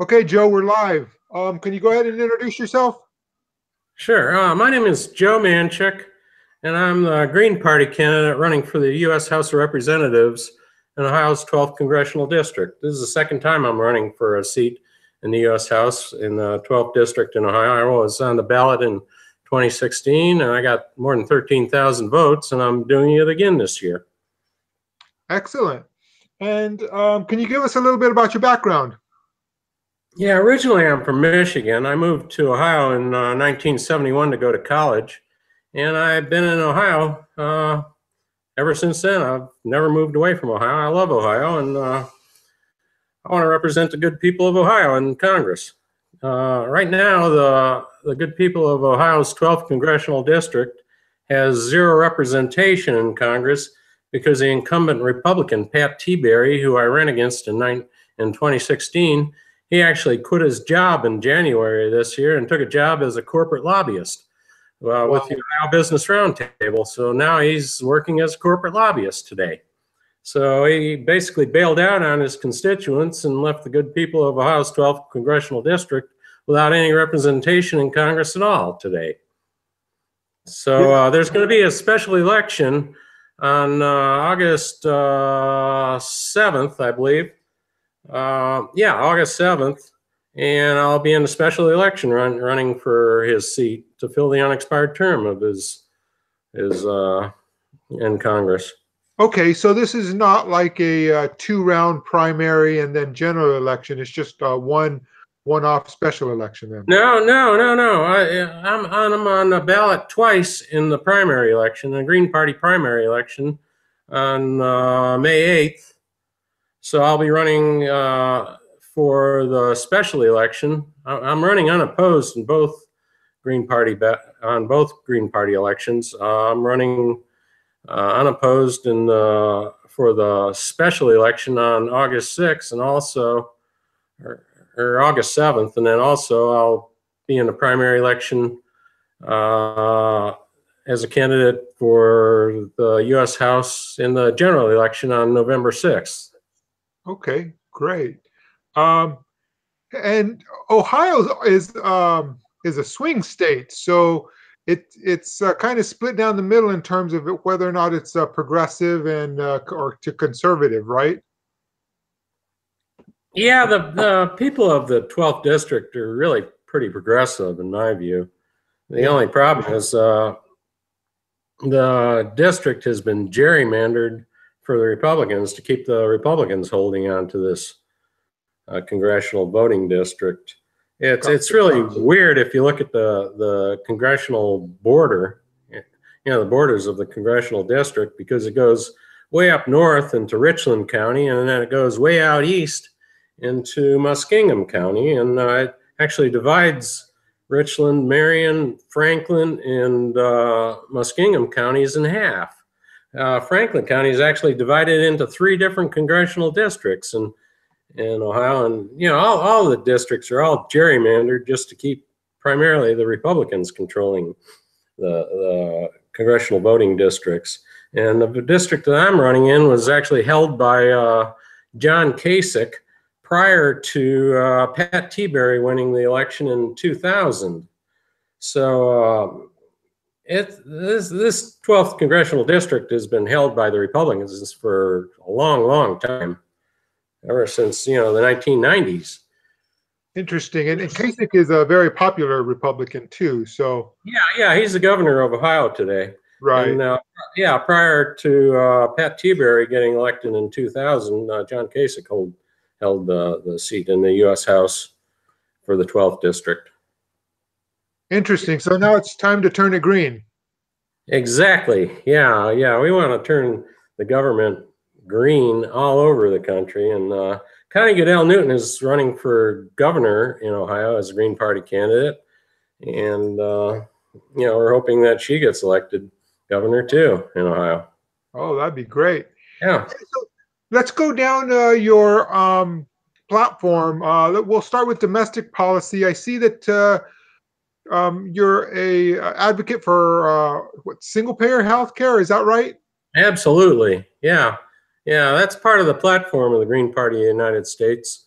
Okay, Joe, we're live. Can you go ahead and introduce yourself? Sure. My name is Joe Manchik, and I'm the Green Party candidate running for the U.S. House of Representatives in Ohio's 12th Congressional District. This is the second time I'm running for a seat in the U.S. House in the 12th District in Ohio. I was on the ballot in 2016, and I got more than 13,000 votes, and I'm doing it again this year. Excellent. And can you give us a little bit about your background? Yeah, originally I'm from Michigan. I moved to Ohio in 1971 to go to college, and I've been in Ohio ever since then. I've never moved away from Ohio. I love Ohio, and I want to represent the good people of Ohio in Congress. Right now, the good people of Ohio's 12th Congressional District has zero representation in Congress because the incumbent Republican, Pat Tiberi, who I ran against in 2016, he actually quit his job in January this year and took a job as a corporate lobbyist with the Ohio Business Roundtable. So now he's working as a corporate lobbyist today. So he basically bailed out on his constituents and left the good people of Ohio's 12th Congressional District without any representation in Congress at all today. So there's going to be a special election on August 7th, I believe. August 7th, and I'll be in a special election running for his seat to fill the unexpired term of his in Congress. Okay, so this is not like a two-round primary and then general election. It's just one-off special election then. No. I'm on the ballot twice in the primary election, the Green Party primary election on May 8th. So I'll be running for the special election. I'm running unopposed in both Green Party elections. I'm running unopposed for the special election on August 6th and also or August 7th, and then also I'll be in the primary election as a candidate for the U.S. House in the general election on November 6th. Okay, great. And Ohio is a swing state, so it's kind of split down the middle in terms of whether or not it's progressive and or to conservative, right? Yeah, the people of the 12th district are really pretty progressive in my view. The only problem is the district has been gerrymandered for the Republicans to keep the Republicans holding on to this congressional voting district. It's really weird if you look at the congressional border, the borders of the congressional district, because it goes way up north into Richland County, and then it goes way out east into Muskingum County, and it actually divides Richland, Marion, Franklin, and Muskingum counties in half. Franklin County is actually divided into 3 different congressional districts in Ohio, and all the districts are all gerrymandered just to keep primarily the Republicans controlling the congressional voting districts. And the district that I'm running in was actually held by John Kasich prior to Pat Tiberi winning the election in 2000. So this 12th congressional district has been held by the Republicans for a long time, ever since the 1990s. Interesting, and Kasich is a very popular Republican too. So yeah, he's the governor of Ohio today. Right. And, prior to Pat Tiberi getting elected in 2000, John Kasich held the seat in the U.S. House for the 12th district. Interesting. So now it's time to turn it green. Exactly. Yeah. We want to turn the government green all over the country. And Connie Goodell Newton is running for governor in Ohio as a Green Party candidate. And, we're hoping that she gets elected governor too in Ohio. Oh, that'd be great. Yeah. So let's go down your platform. We'll start with domestic policy. I see that you're a advocate for single payer health care. Is that right? Absolutely. Yeah. That's part of the platform of the Green Party of the United States.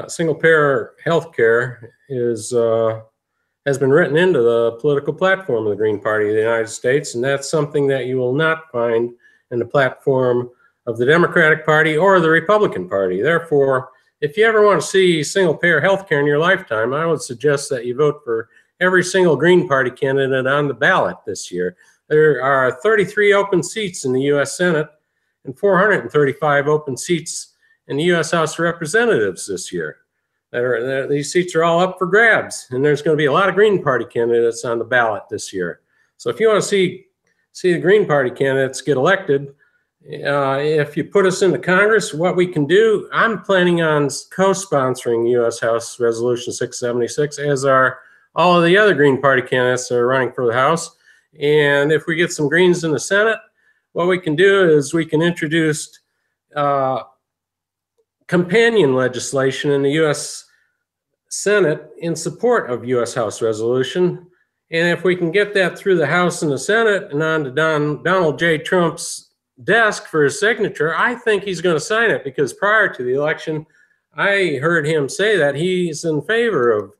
single-payer health care has been written into the political platform of the Green Party of the United States, and that's something that you will not find in the platform of the Democratic Party or the Republican Party. Therefore, if you ever want to see single-payer health care in your lifetime, I would suggest that you vote for every single Green Party candidate on the ballot this year. There are 33 open seats in the U.S. Senate and 435 open seats in the U.S. House of Representatives this year. These seats are all up for grabs, and there's going to be a lot of Green Party candidates on the ballot this year. So if you want to see the Green Party candidates get elected, if you put us into Congress, what we can do, I'm planning on co-sponsoring U.S. House Resolution 676, as are all of the other Green Party candidates that are running for the House. And if we get some Greens in the Senate, what we can do is we can introduce companion legislation in the U.S. Senate in support of U.S. House Resolution. And if we can get that through the House and the Senate and on to Donald J. Trump's desk for his signature, I think he's going to sign it, because prior to the election, I heard him say that he's in favor of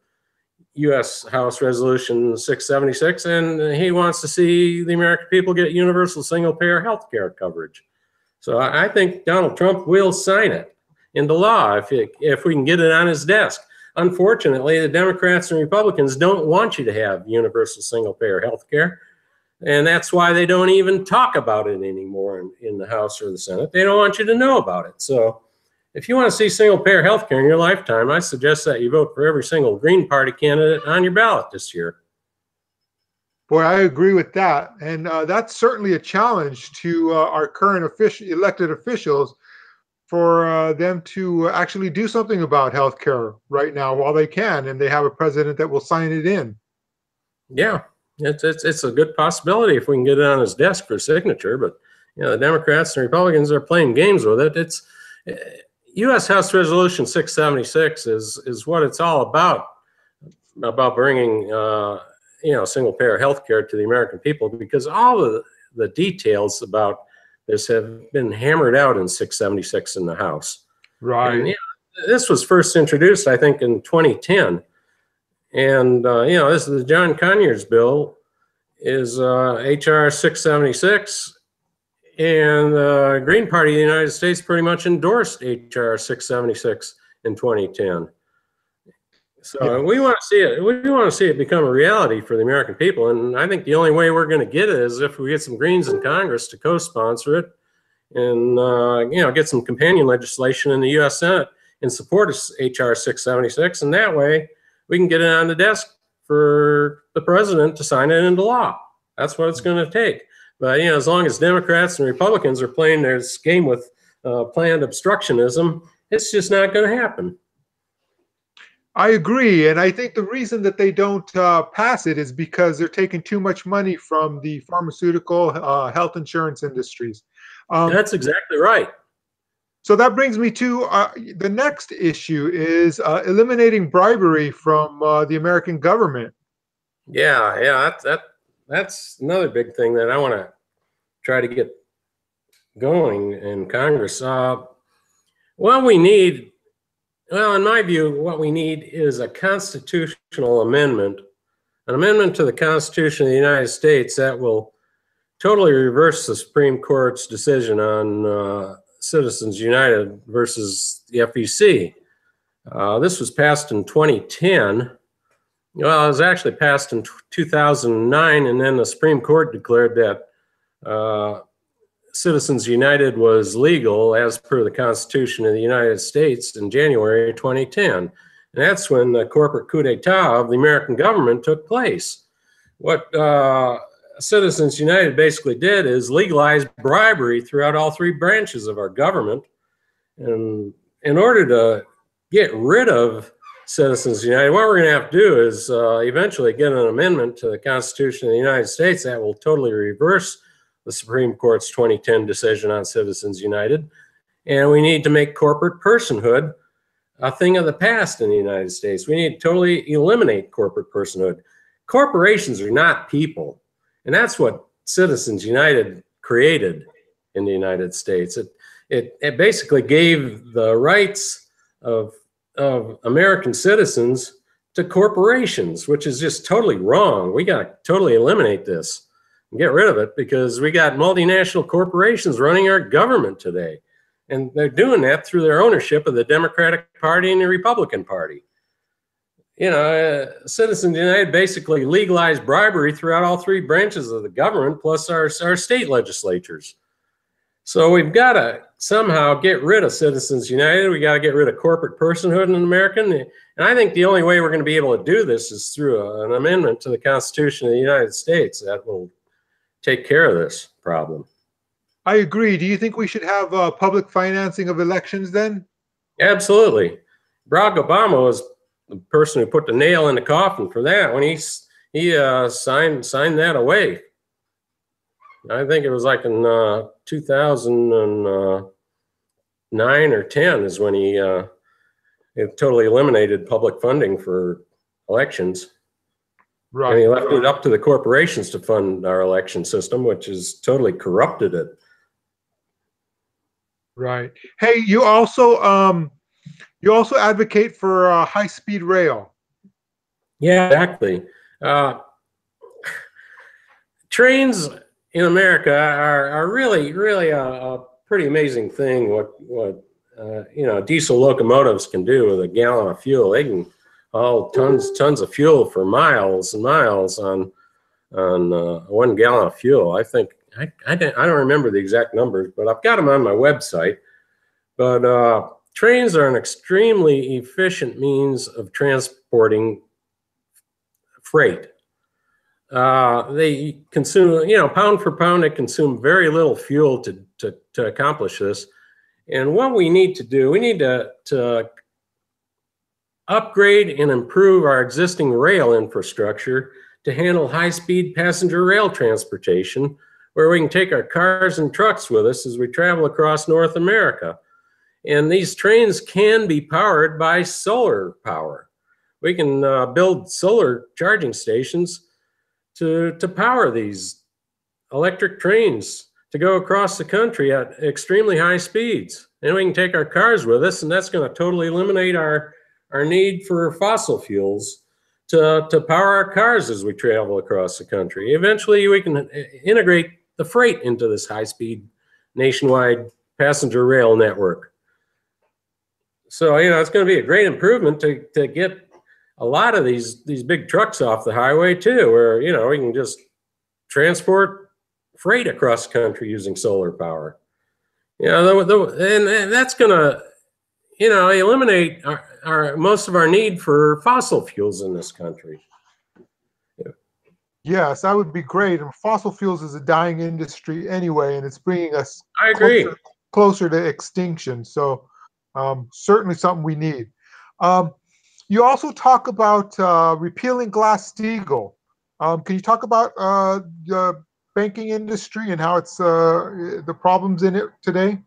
U.S. House Resolution 676, and he wants to see the American people get universal single-payer health care coverage. So I think Donald Trump will sign it into law if we can get it on his desk. Unfortunately, the Democrats and Republicans don't want you to have universal single-payer health care, and that's why they don't even talk about it anymore in the House or the Senate. They don't want you to know about it. So if you want to see single-payer health care in your lifetime, I suggest that you vote for every single Green Party candidate on your ballot this year. Boy, I agree with that. And that's certainly a challenge to our current elected officials, for them to actually do something about health care right now while they can, and they have a president that will sign it in. Yeah, it's a good possibility if we can get it on his desk for signature. But the Democrats and Republicans are playing games with it. It's U.S. House Resolution 676 is what it's all about bringing single-payer health care to the American people, because all of the details about this have been hammered out in 676 in the House. Right. And, this was first introduced, I think, in 2010. And, this is the John Conyers bill is H.R. 676. And the Green Party of the United States pretty much endorsed H.R. 676 in 2010. So we want to see it. We want to see it become a reality for the American people, and I think the only way we're going to get it is if we get some Greens in Congress to co-sponsor it, and get some companion legislation in the U.S. Senate in support of H.R. 676, and that way we can get it on the desk for the president to sign it into law. That's what it's going to take. But as long as Democrats and Republicans are playing their game with planned obstructionism, it's just not going to happen. I agree, and I think the reason that they don't pass it is because they're taking too much money from the pharmaceutical health insurance industries. That's exactly right. So that brings me to the next issue is eliminating bribery from the American government. Yeah, that's another big thing that I want to try to get going in Congress. In my view, what we need is a constitutional amendment, an amendment to the Constitution of the United States that will totally reverse the Supreme Court's decision on Citizens United versus the FEC. This was passed in 2010. Well, it was actually passed in 2009, and then the Supreme Court declared that Citizens United was legal as per the Constitution of the United States in January 2010. And that's when the corporate coup d'etat of the American government took place. What Citizens United basically did is legalize bribery throughout all three branches of our government. And in order to get rid of Citizens United, what we're going to have to do is eventually get an amendment to the Constitution of the United States that will totally reverse the Supreme Court's 2010 decision on Citizens United. And we need to make corporate personhood a thing of the past in the United States. We need to totally eliminate corporate personhood. Corporations are not people. And that's what Citizens United created in the United States. It basically gave the rights of of American citizens to corporations, which is just totally wrong. We got to totally eliminate this and get rid of it, because we got multinational corporations running our government today. And they're doing that through their ownership of the Democratic Party and the Republican Party. You know, Citizens United basically legalized bribery throughout all three branches of the government, plus our state legislatures. So we've got to somehow get rid of Citizens United. We got to get rid of corporate personhood in America. And I think the only way we're going to be able to do this is through an amendment to the Constitution of the United States that will take care of this problem. I agree. Do you think we should have public financing of elections then? Absolutely. Barack Obama was the person who put the nail in the coffin for that when he signed that away. I think it was like in 2009 or 10 is when he totally eliminated public funding for elections. Right. And he left it up to the corporations to fund our election system, which has totally corrupted it. Right. Hey, you also advocate for high-speed rail. Yeah, exactly. Trains in America are really a pretty amazing thing. What you know, diesel locomotives can do with a gallon of fuel. They can haul tons of fuel for miles and miles on 1 gallon of fuel. I think I don't remember the exact numbers, but I've got them on my website. But trains are an extremely efficient means of transporting freight. They consume, you know, pound for pound, they consume very little fuel to accomplish this. And what we need to do, we need to upgrade and improve our existing rail infrastructure to handle high-speed passenger rail transportation, where we can take our cars and trucks with us as we travel across North America. And these trains can be powered by solar power. We can build solar charging stations to power these electric trains to go across the country at extremely high speeds. And we can take our cars with us, and that's going to totally eliminate our need for fossil fuels to power our cars as we travel across the country. Eventually, we can integrate the freight into this high-speed nationwide passenger rail network. So, you know, it's going to be a great improvement to get a lot of these big trucks off the highway too, where, you know, we can just transport freight across the country using solar power. You know, and that's going to, you know, eliminate most of our need for fossil fuels in this country. Yes, that would be great. And fossil fuels is a dying industry anyway, and it's bringing us closer to extinction. So certainly something we need. You also talk about repealing Glass-Steagall. Can you talk about the banking industry and how it's the problems in it today?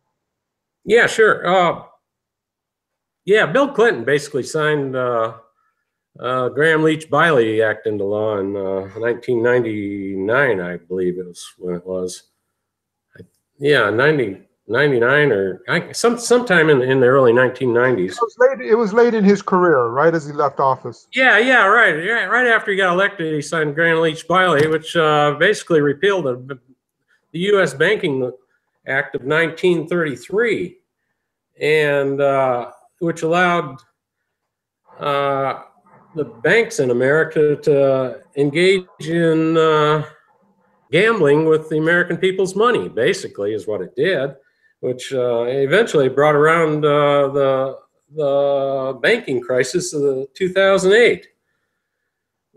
Yeah, sure. Yeah, Bill Clinton basically signed Graham-Leach-Bliley Act into law in 1999, I believe it was when it was. Yeah, 99 or sometime in the early 1990s. It was late in his career, right as he left office. Yeah, right. Yeah, right after he got elected, he signed Graham-Leach-Bliley, which basically repealed the U.S. Banking Act of 1933, and which allowed the banks in America to engage in gambling with the American people's money, basically, is what it did, which eventually brought around the banking crisis of 2008.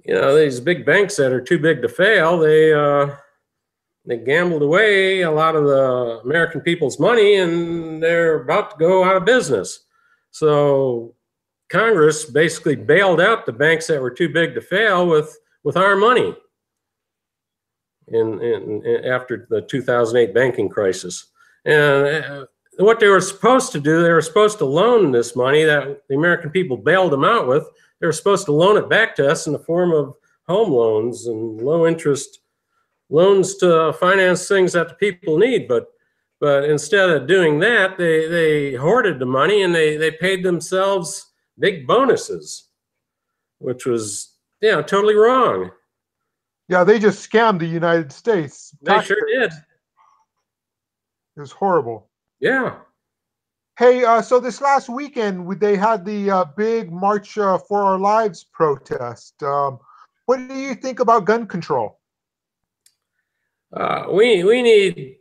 You know, these big banks that are too big to fail, they gambled away a lot of the American people's money, and they're about to go out of business. So Congress basically bailed out the banks that were too big to fail with our money after the 2008 banking crisis. And what they were supposed to do, they were supposed to loan this money that the American people bailed them out with. They were supposed to loan it back to us in the form of home loans and low interest loans to finance things that the people need. But instead of doing that, they hoarded the money, and they paid themselves big bonuses, which was, totally wrong. Yeah, they just scammed the United States. They sure did. It was horrible. Yeah. Hey, so this last weekend, they had the big March for Our Lives protest. What do you think about gun control? We need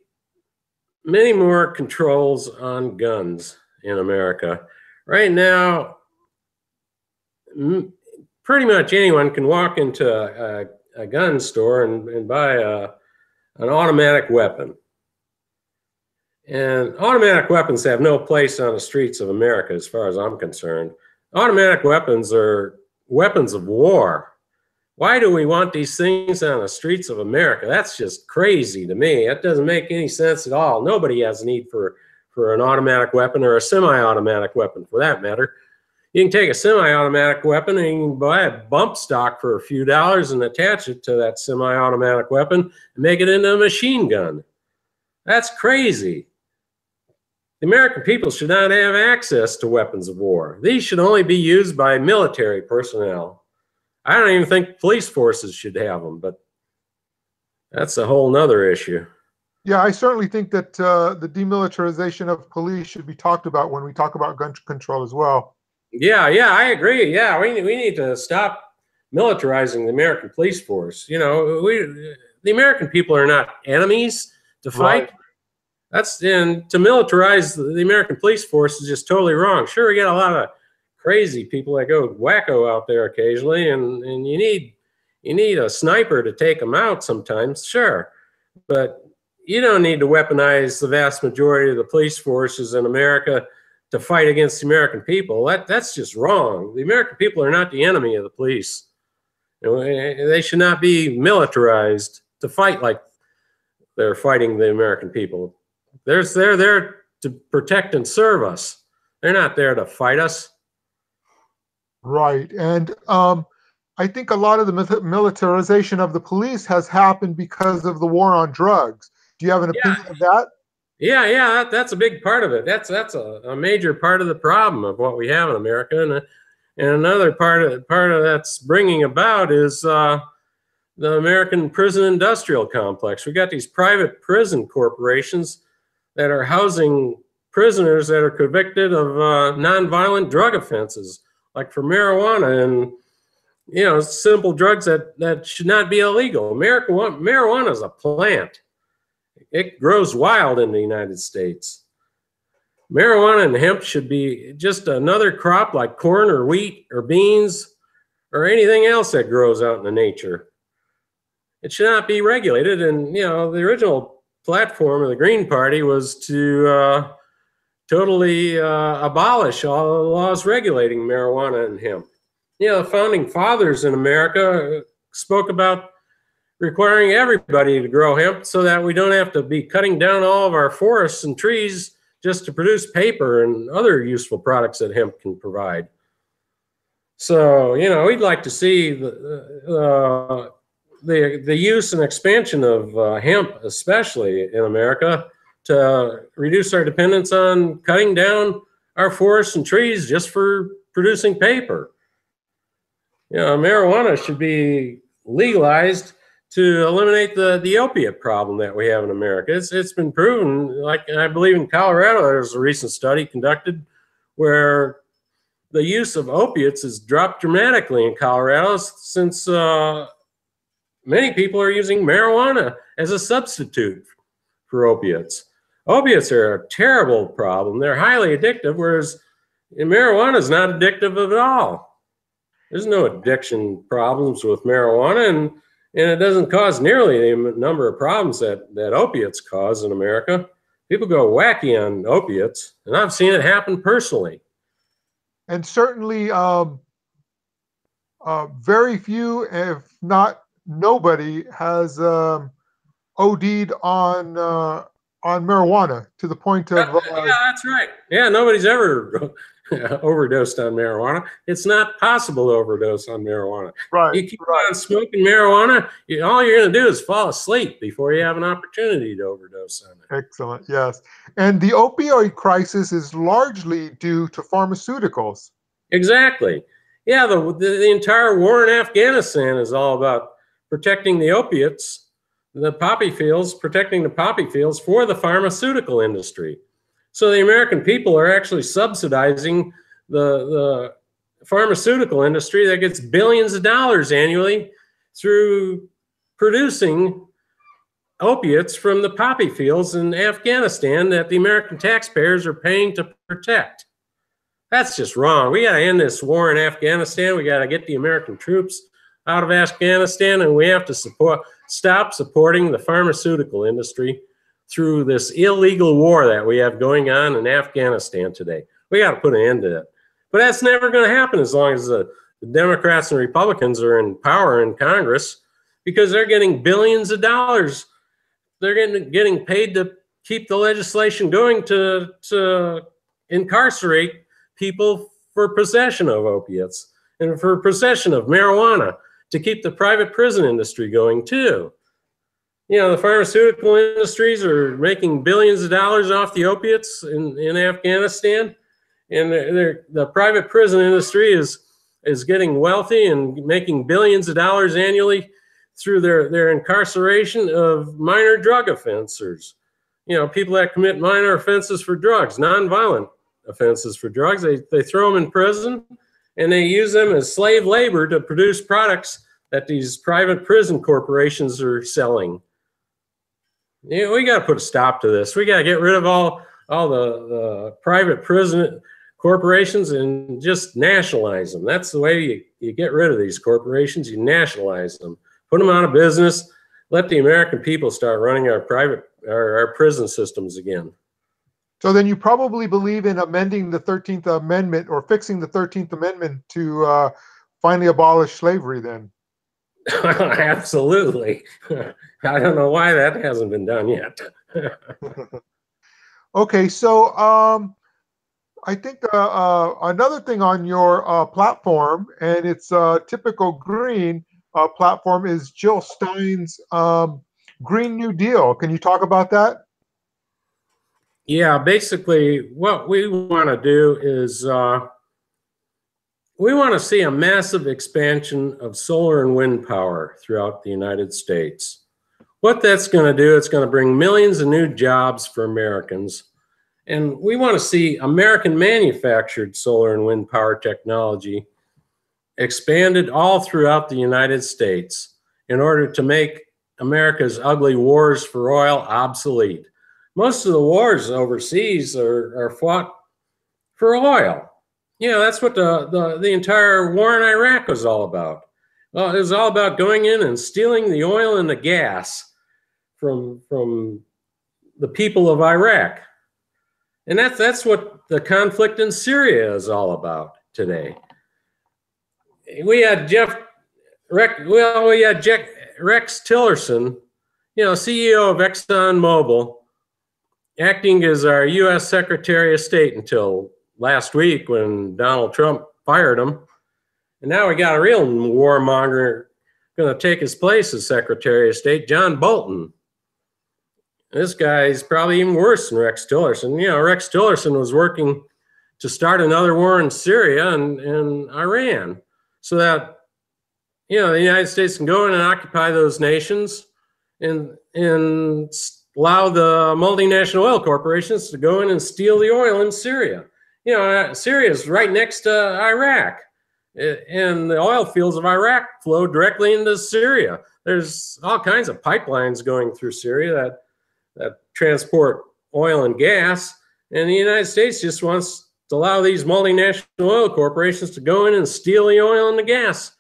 many more controls on guns in America. Right now, pretty much anyone can walk into a gun store and buy an automatic weapon. And automatic weapons have no place on the streets of America, as far as I'm concerned. Automatic weapons are weapons of war. Why do we want these things on the streets of America? That's just crazy to me. That doesn't make any sense at all. Nobody has a need for an automatic weapon, or a semi-automatic weapon for that matter. You can take a semi-automatic weapon and you can buy a bump stock for a few dollars and attach it to that semi-automatic weapon and make it into a machine gun. That's crazy. The American people should not have access to weapons of war. These should only be used by military personnel. I don't even think police forces should have them, but that's a whole nother issue. Yeah, I certainly think that the demilitarization of police should be talked about when we talk about gun control as well. Yeah, I agree. Yeah, we need to stop militarizing the American police force. The American people are not enemies to fight. Right. And to militarize the American police force is just totally wrong. Sure, we get a lot of crazy people that go wacko out there occasionally, and you need a sniper to take them out sometimes, sure. But you don't need to weaponize the vast majority of the police forces in America to fight against the American people. That's just wrong. The American people are not the enemy of the police. They should not be militarized to fight like they're fighting the American people. They're there to protect and serve us. They're not there to fight us. Right. And I think a lot of the militarization of the police has happened because of the war on drugs. Do you have an opinion of that? Yeah, that's a big part of it. That's a major part of the problem of what we have in America. And another part of that's bringing about is the American prison industrial complex. We got these private prison corporations that are housing prisoners that are convicted of nonviolent drug offenses, like for marijuana and simple drugs that should not be illegal. Marijuana is a plant. It grows wild in the United States. Marijuana and hemp should be just another crop like corn or wheat or beans or anything else that grows out in the nature. It should not be regulated. And the original platform of the Green Party was to totally abolish all the laws regulating marijuana and hemp. The founding fathers in America spoke about requiring everybody to grow hemp so that we don't have to be cutting down all of our forests and trees just to produce paper and other useful products that hemp can provide. So, we'd like to see the use and expansion of hemp, especially in America, to reduce our dependence on cutting down our forests and trees just for producing paper. Marijuana should be legalized to eliminate the opiate problem that we have in America. It's been proven, like I believe in Colorado, there's a recent study conducted where the use of opiates has dropped dramatically in Colorado since many people are using marijuana as a substitute for opiates. Opiates are a terrible problem. They're highly addictive, whereas marijuana is not addictive at all. There's no addiction problems with marijuana, and it doesn't cause nearly the number of problems that opiates cause in America. People go wacky on opiates, and I've seen it happen personally. And certainly very few, if not nobody, has OD'd on marijuana to the point of... yeah, that's right. Yeah, nobody's ever overdosed on marijuana. It's not possible to overdose on marijuana. Right. You keep on smoking marijuana, all you're going to do is fall asleep before you have an opportunity to overdose on it. Excellent, yes. And the opioid crisis is largely due to pharmaceuticals. Exactly. Yeah, the entire war in Afghanistan is all about protecting the opiates, the poppy fields, protecting the poppy fields for the pharmaceutical industry. So the American people are actually subsidizing the pharmaceutical industry that gets billions of dollars annually through producing opiates from the poppy fields in Afghanistan that the American taxpayers are paying to protect. That's just wrong. We got to end this war in Afghanistan. We got to get the American troops out of Afghanistan, and we have to stop supporting the pharmaceutical industry through this illegal war that we have going on in Afghanistan today. We got to put an end to it. But that's never going to happen as long as the Democrats and Republicans are in power in Congress, because they're getting billions of dollars. They're getting paid to keep the legislation going to incarcerate people for possession of opiates and for possession of marijuana, to keep the private prison industry going too. You know, the pharmaceutical industries are making billions of dollars off the opiates in Afghanistan, and the private prison industry is getting wealthy and making billions of dollars annually through their incarceration of minor drug offenders. You know, people that commit minor offenses for drugs, nonviolent offenses for drugs. They throw them in prison, and they use them as slave labor to produce products that these private prison corporations are selling. You know, we got to put a stop to this. We got to get rid of all the private prison corporations and just nationalize them. That's the way you get rid of these corporations. You nationalize them, put them out of business, let the American people start running our prison systems again. So then you probably believe in amending the 13th Amendment, or fixing the 13th Amendment to finally abolish slavery then? Absolutely. I don't know why that hasn't been done yet. Okay, so I think another thing on your platform, and it's a typical Green platform, is Jill Stein's Green New Deal. Can you talk about that? Yeah, basically what we want to do is we want to see a massive expansion of solar and wind power throughout the United States. What that's going to do, it's going to bring millions of new jobs for Americans. And we want to see American manufactured solar and wind power technology expanded all throughout the United States in order to make America's ugly wars for oil obsolete. Most of the wars overseas are fought for oil. You know, that's what the entire war in Iraq was all about. Well, it was all about going in and stealing the oil and the gas from the people of Iraq. And that's what the conflict in Syria is all about today. We had Rex Tillerson, you know, CEO of ExxonMobil, acting as our U.S. Secretary of State until last week when Donald Trump fired him. And now we got a real warmonger going to take his place as Secretary of State, John Bolton. This guy's probably even worse than Rex Tillerson. You know, Rex Tillerson was working to start another war in Syria and Iran so that, you know, the United States can go in and occupy those nations and allow the multinational oil corporations to go in and steal the oil in Syria. You know, Syria is right next to Iraq, and the oil fields of Iraq flow directly into Syria. There's all kinds of pipelines going through Syria that transport oil and gas, and the United States just wants to allow these multinational oil corporations to go in and steal the oil and the gas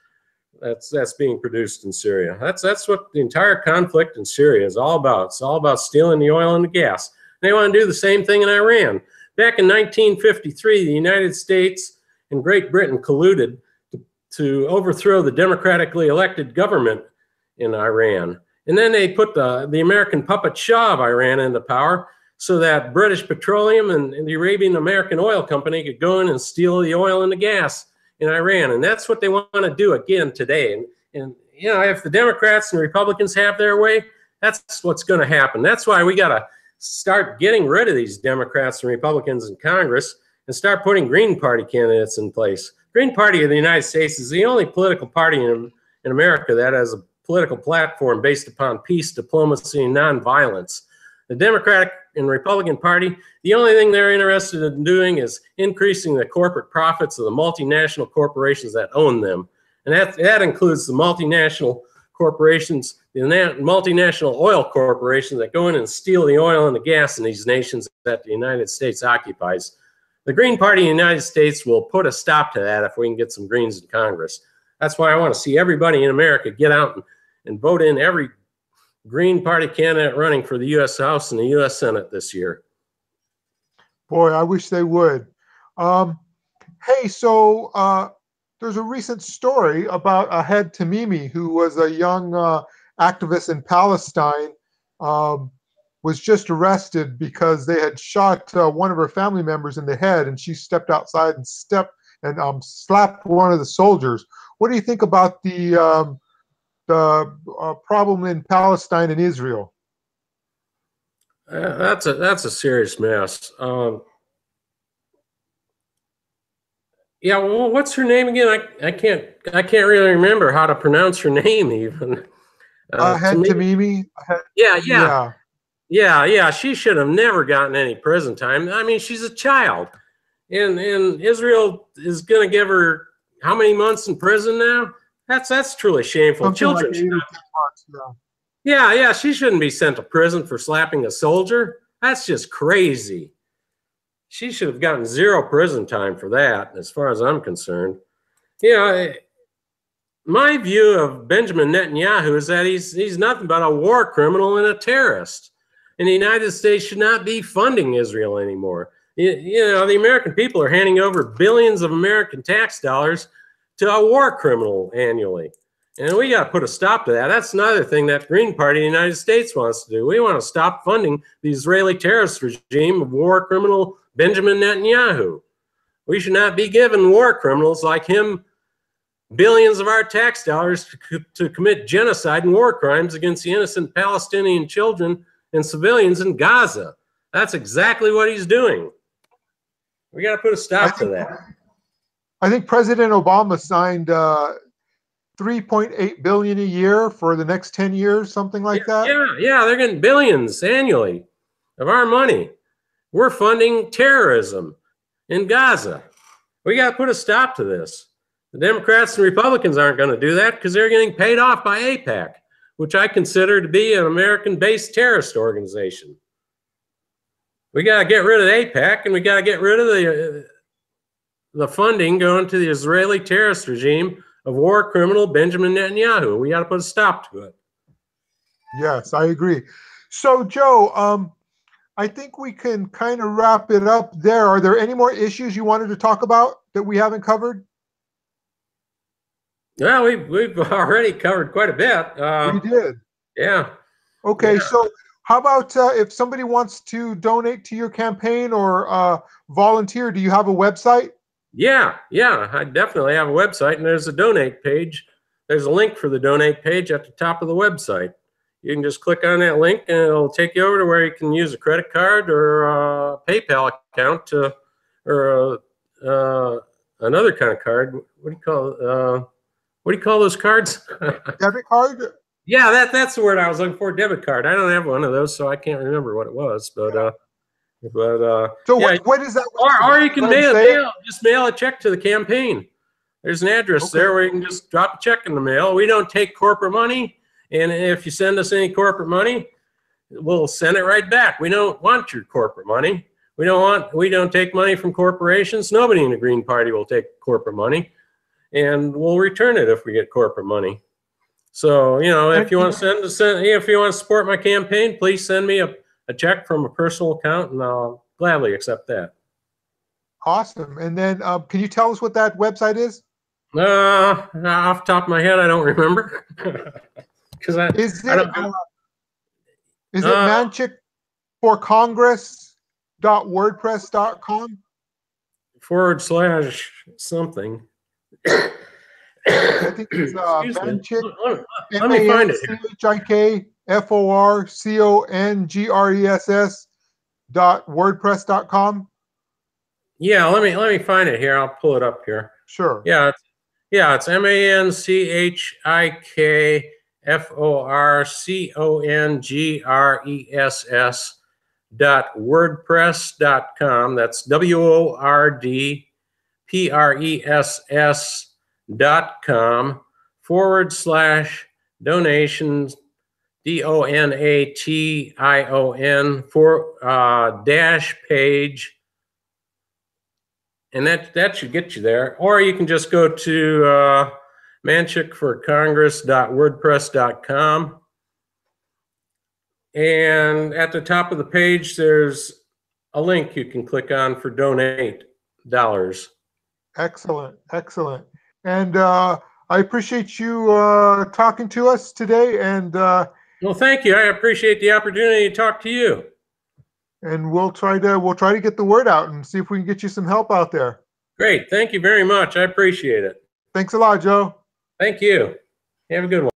that's being produced in Syria. That's what the entire conflict in Syria is all about. It's all about stealing the oil and the gas. They want to do the same thing in Iran. Back in 1953, the United States and Great Britain colluded to overthrow the democratically elected government in Iran. And then they put the American puppet Shah of Iran into power so that British Petroleum and the Arabian American Oil Company could go in and steal the oil and the gas in Iran. And that's what they want to do again today. And you know, if the Democrats and Republicans have their way, that's what's going to happen. That's why we got to start getting rid of these Democrats and Republicans in Congress and start putting Green Party candidates in place. Green Party of the United States is the only political party in America that has a political platform based upon peace, diplomacy, and nonviolence. The Democratic and Republican Party, the only thing they're interested in doing is increasing the corporate profits of the multinational corporations that own them. And that includes the multinational corporations, the multinational oil corporations that go in and steal the oil and the gas in these nations that the United States occupies. The Green Party in the United States will put a stop to that if we can get some Greens in Congress. That's why I want to see everybody in America get out and vote in every Green Party candidate running for the U.S. House and the U.S. Senate this year. Boy, I wish they would. Hey, so there's a recent story about Pat Tiberi, who was a young activist in Palestine, was just arrested because they had shot one of her family members in the head, and she stepped outside and slapped one of the soldiers. What do you think about the problem in Palestine and Israel? That's a serious mess. Yeah, well, what's her name again? I can't really remember how to pronounce her name even. Pat Tiberi. Yeah. She should have never gotten any prison time. I mean, she's a child, and Israel is going to give her how many months in prison now? That's truly shameful. Something Children. like 8 or 10 months, yeah. She shouldn't be sent to prison for slapping a soldier. That's just crazy. She should have gotten 0 prison time for that, as far as I'm concerned. You know, my view of Benjamin Netanyahu is that he's nothing but a war criminal and a terrorist. And the United States should not be funding Israel anymore. You know, the American people are handing over billions of American tax dollars to a war criminal annually. And we got to put a stop to that. That's another thing that Green Party in the United States wants to do. We want to stop funding the Israeli terrorist regime of war criminal Benjamin Netanyahu. We should not be giving war criminals like him billions of our tax dollars to commit genocide and war crimes against the innocent Palestinian children and civilians in Gaza. That's exactly what he's doing. We got to put a stop to that. I think President Obama signed $3.8 billion a year for the next 10 years, something like that. Yeah, they're getting billions annually of our money. We're funding terrorism in Gaza. We got to put a stop to this. The Democrats and Republicans aren't going to do that because they're getting paid off by AIPAC, which I consider to be an American-based terrorist organization. We got to get rid of AIPAC, and we got to get rid of the funding going to the Israeli terrorist regime of war criminal Benjamin Netanyahu. We got to put a stop to it. Yes, I agree. So, Joe, I think we can kind of wrap it up there. Are there any more issues you wanted to talk about that we haven't covered? Yeah, we've already covered quite a bit. We did. Yeah. Okay, so how about if somebody wants to donate to your campaign or volunteer, do you have a website? Yeah, I definitely have a website, and there's a donate page. There's a link for the donate page at the top of the website. You can just click on that link, and it'll take you over to where you can use a credit card or a PayPal account or another kind of card. What do you call those cards? Debit card? Yeah, that's the word I was looking for. Debit card. I don't have one of those, so I can't remember what it was. But so yeah, what is that? Or you can mail a check to the campaign. There's an address there where you can just drop a check in the mail. We don't take corporate money, and if you send us any corporate money, we'll send it right back. We don't want your corporate money. We don't take money from corporations. Nobody in the Green Party will take corporate money, and we'll return it if we get corporate money. So, you know, if you want to if you want to support my campaign, please send me a check from a personal account, and I'll gladly accept that. Awesome. And then can you tell us what that website is? Off the top of my head, I don't remember. Because is it Manchik for Congress.wordpress.com? / something. I think it's Manchik. Let me find it. MANCHIKFORCONGRESS.wordpress.com. Yeah, let me find it here. I'll pull it up here. Sure. Yeah, it's ManchikForCongress.wordpress.com. That's WORDPRESS.com/donations, DONATION dash page. And that should get you there. Or you can just go to ManchikForCongress.wordpress.com. And at the top of the page, there's a link you can click on for donate dollars. Excellent. Excellent. And I appreciate you talking to us today. And well, thank you. I appreciate the opportunity to talk to you. And we'll try to get the word out and see if we can get you some help out there. Great. Thank you very much. I appreciate it. Thanks a lot, Joe. Thank you. Have a good one.